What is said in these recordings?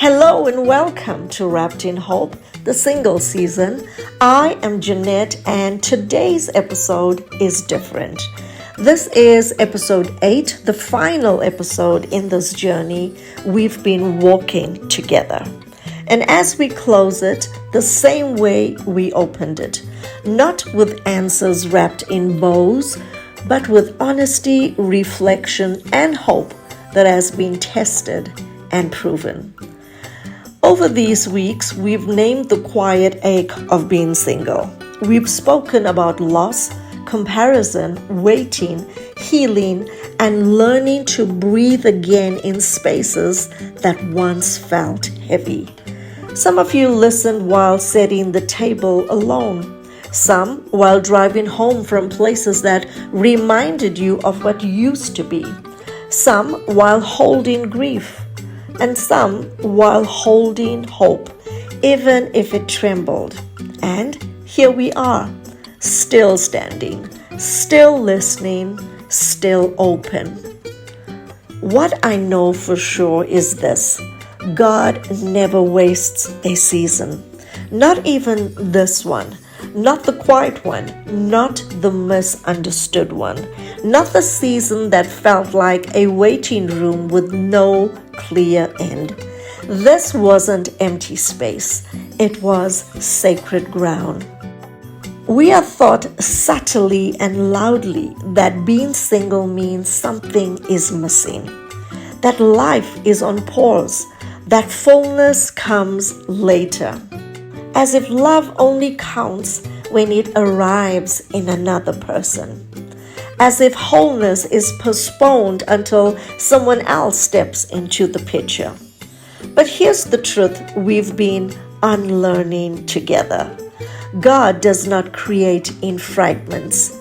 Hello and welcome to Wrapped in Hope, the single season. I am Jeanette and today's episode is different. This is episode 8, the final episode in this journey we've been walking together. And as we close it, the same way we opened it, not with answers wrapped in bows, but with honesty, reflection, and hope that has been tested and proven. Over these weeks, we've named the quiet ache of being single. We've spoken about loss, comparison, waiting, healing, and learning to breathe again in spaces that once felt heavy. Some of you listened while setting the table alone. Some while driving home from places that reminded you of what used to be. Some while holding grief. And some while holding hope, even if it trembled. And here we are, still standing, still listening, still open. What I know for sure is this: God never wastes a season. Not even this one. Not the quiet one, not the misunderstood one, not the season that felt like a waiting room with no clear end. This wasn't empty space, it was sacred ground. We are taught subtly and loudly that being single means something is missing, that life is on pause, that fullness comes later. As if love only counts when it arrives in another person. As if wholeness is postponed until someone else steps into the picture. But here's the truth we've been unlearning together. God does not create in fragments.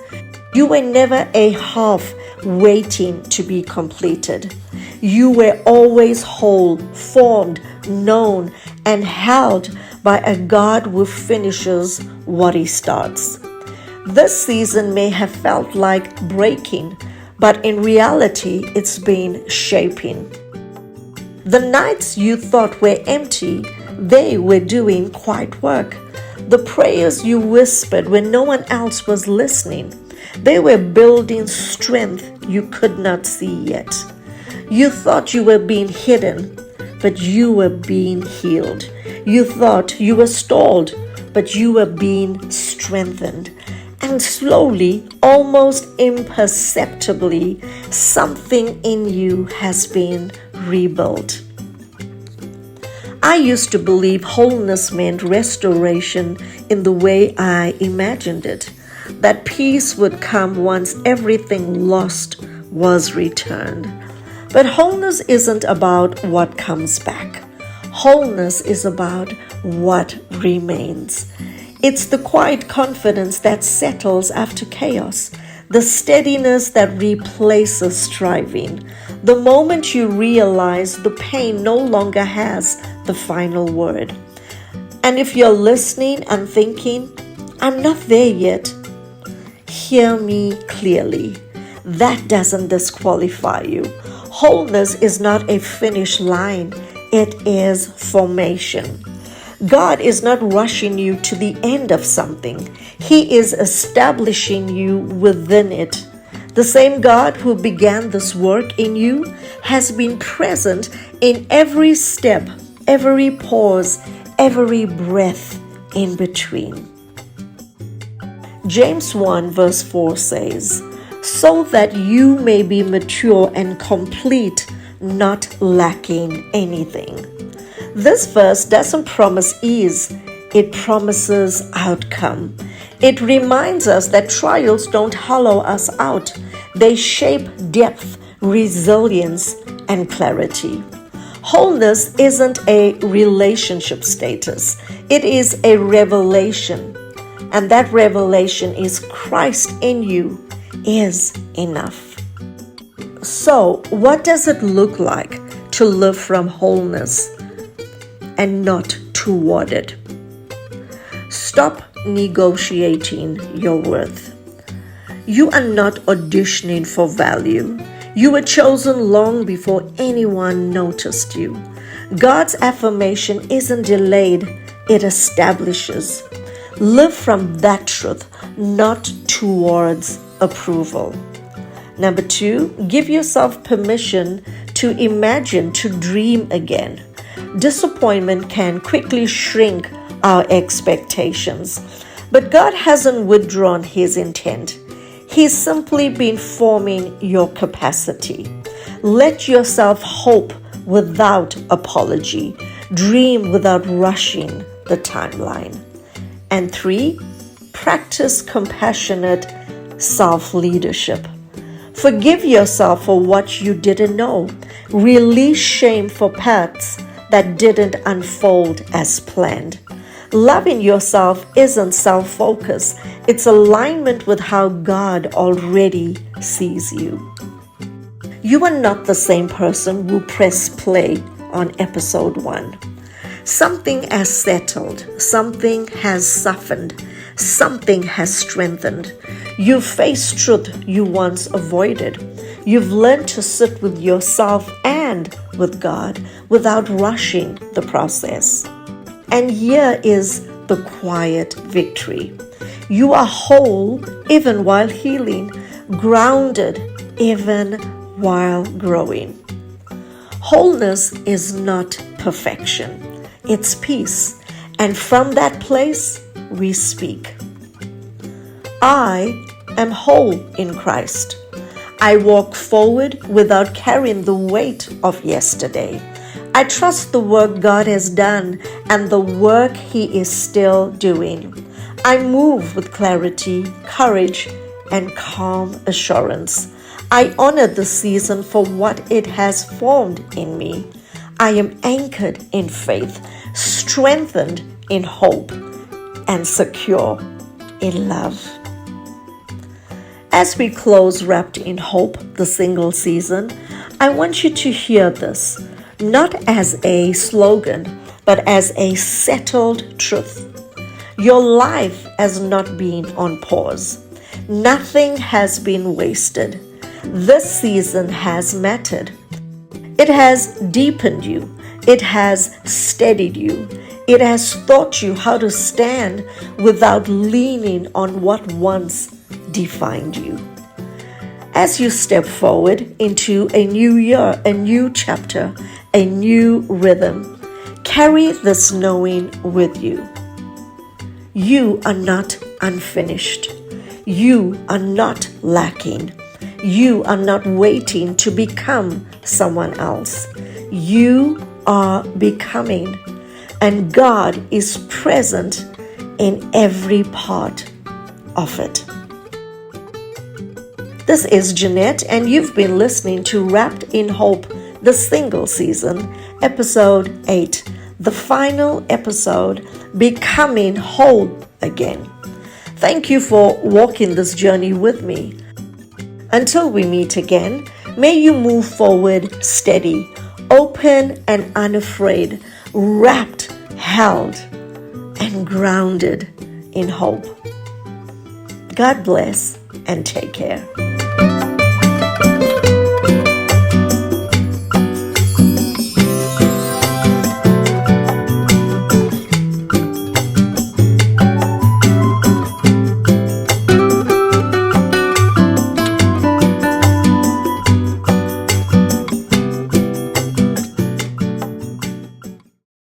You were never a half waiting to be completed. You were always whole, formed, known, and held by a God who finishes what He starts. This season may have felt like breaking, but in reality, it's been shaping. The nights you thought were empty, they were doing quiet work. The prayers you whispered when no one else was listening, they were building strength you could not see yet. You thought you were being hidden, but you were being healed. You thought you were stalled, but you were being strengthened. And slowly, almost imperceptibly, something in you has been rebuilt. I used to believe wholeness meant restoration in the way I imagined it, that peace would come once everything lost was returned. But wholeness isn't about what comes back. Wholeness is about what remains. It's the quiet confidence that settles after chaos, the steadiness that replaces striving, the moment you realize the pain no longer has the final word. And if you're listening and thinking, I'm not there yet, hear me clearly. That doesn't disqualify you. Wholeness is not a finish line. It is formation. God is not rushing you to the end of something. He is establishing you within it. The same God who began this work in you has been present in every step, every pause, every breath in between. James 1 verse 4 says, so that you may be mature and complete, not lacking anything. This verse doesn't promise ease, it promises outcome. It reminds us that trials don't hollow us out, they shape depth, resilience, and clarity. Wholeness isn't a relationship status, it is a revelation. And that revelation is Christ in you is enough. So, what does it look like to live from wholeness and not toward it? Stop negotiating your worth. You are not auditioning for value. You were chosen long before anyone noticed you. God's affirmation isn't delayed, it establishes. Live from that truth, not towards approval. Number 2, give yourself permission to imagine, to dream again. Disappointment can quickly shrink our expectations, but God hasn't withdrawn His intent. He's simply been forming your capacity. Let yourself hope without apology. Dream without rushing the timeline. And 3, practice compassionate self-leadership. Forgive yourself for what you didn't know. Release shame for paths that didn't unfold as planned. Loving yourself isn't self-focus. It's alignment with how God already sees you. You are not the same person who pressed play on episode 1. Something has settled, something has softened, something has strengthened. You've faced truth you once avoided. You've learned to sit with yourself and with God without rushing the process. And here is the quiet victory. You are whole even while healing, grounded even while growing. Wholeness is not perfection. It's peace. And from that place, we speak. I am whole in Christ. I walk forward without carrying the weight of yesterday. I trust the work God has done and the work He is still doing. I move with clarity, courage, and calm assurance. I honor the season for what it has formed in me. I am anchored in faith, strengthened in hope, and secure in love. As we close Wrapped in Hope, the single season, I want you to hear this, not as a slogan, but as a settled truth. Your life has not been on pause. Nothing has been wasted. This season has mattered. It has deepened you. It has steadied you. It has taught you how to stand without leaning on what once defined you. As you step forward into a new year, a new chapter, a new rhythm, carry this knowing with you. You are not unfinished. You are not lacking. You are not waiting to become someone else. You are becoming, and God is present in every part of it. This is Jeanette, and you've been listening to Wrapped in Hope, the single season, episode 8, the final episode, Becoming Whole Again. Thank you for walking this journey with me. Until we meet again, may you move forward steady, open and unafraid, wrapped, held, and grounded in hope. God bless and take care.